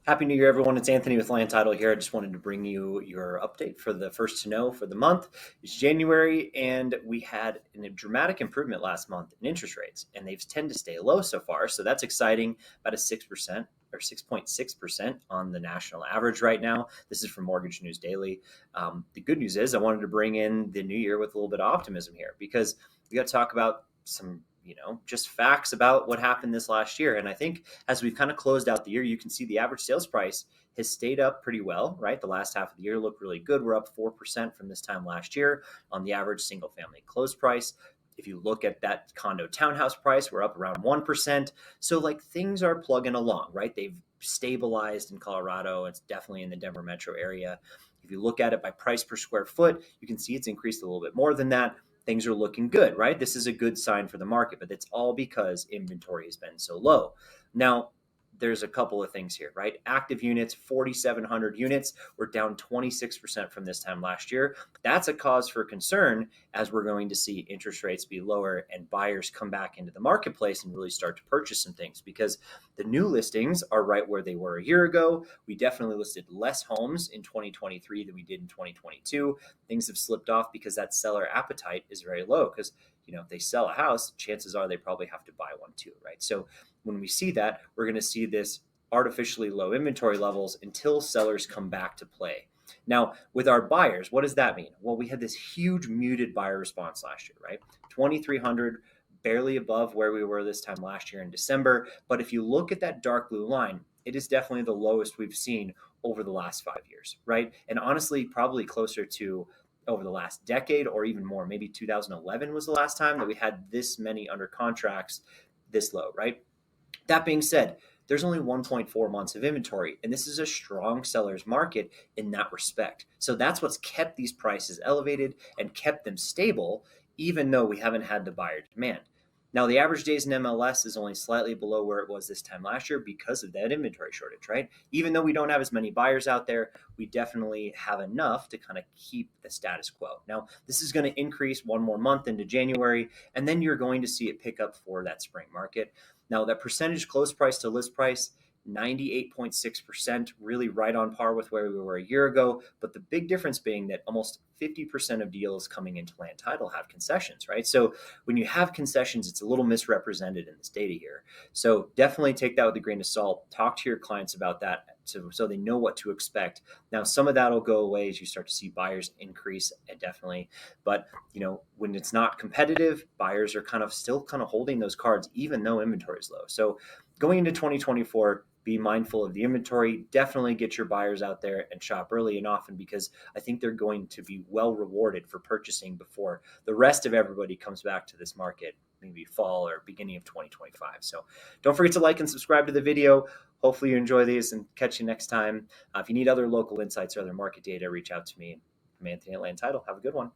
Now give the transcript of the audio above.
Happy New Year, everyone. It's Anthony with Land Title here. I just wanted to bring you your update for the first to know for the month. It's January, and we had a dramatic improvement last month in interest rates, and they've tend to stay low so far. So that's exciting, about a 6% or 6.6% on the national average right now. This is from Mortgage News Daily. The good news is I wanted to bring in the new year with a little bit of optimism here because we got to talk about some just facts about what happened this last year. And I think as we've kind of closed out the year, you can see the average sales price has stayed up pretty well, right? The last half of the year looked really good. We're up 4% from this time last year on the average single family close price. If you look at that condo townhouse price, we're up around 1%. So like things are plugging along, right? They've stabilized in Colorado. It's definitely in the Denver metro area. If you look at it by price per square foot, you can see it's increased a little bit more than that. Things are looking good, right? This is a good sign for the market, but it's all because inventory has been so low. Now, there's a couple of things here, right? Active units, 4,700 units, were down 26% from this time last year. That's a cause for concern as we're going to see interest rates be lower and buyers come back into the marketplace and really start to purchase some things because the new listings are right where they were a year ago. We definitely listed less homes in 2023 than we did in 2022. Things have slipped off because that seller appetite is very low because if they sell a house, chances are they probably have to buy one too, right? So when we see that, we're going to see this artificially low inventory levels until sellers come back to play. Now, with our buyers, what does that mean? Well, we had this huge muted buyer response last year, right? 2,300, barely above where we were this time last year in December. But if you look at that dark blue line, it is definitely the lowest we've seen over the last 5 years, right? And honestly, probably closer to over the last decade or even more. Maybe 2011 was the last time that we had this many under contracts this low, right? That being said, there's only 1.4 months of inventory, and this is a strong seller's market in that respect. So that's what's kept these prices elevated and kept them stable, even though we haven't had the buyer demand. Now, the average days in MLS is only slightly below where it was this time last year because of that inventory shortage, right? Even though we don't have as many buyers out there, we definitely have enough to kind of keep the status quo. Now, this is going to increase one more month into January, and then you're going to see it pick up for that spring market. Now, that percentage close price to list price, 98.6%, really right on par with where we were a year ago. But the big difference being that almost 50% of deals coming into land title have concessions, right? So when you have concessions, it's a little misrepresented in this data here. So definitely take that with a grain of salt. Talk to your clients about that so they know what to expect. Now, some of that will go away as you start to see buyers increase, definitely. But when it's not competitive, buyers are still holding those cards, even though inventory is low. So going into 2024, be mindful of the inventory. Definitely get your buyers out there and shop early and often because I think they're going to be well rewarded for purchasing before the rest of everybody comes back to this market, maybe fall or beginning of 2025. So don't forget to like and subscribe to the video. Hopefully you enjoy these and catch you next time. If you need other local insights or other market data, reach out to me. I'm Anthony at Land Title. Have a good one.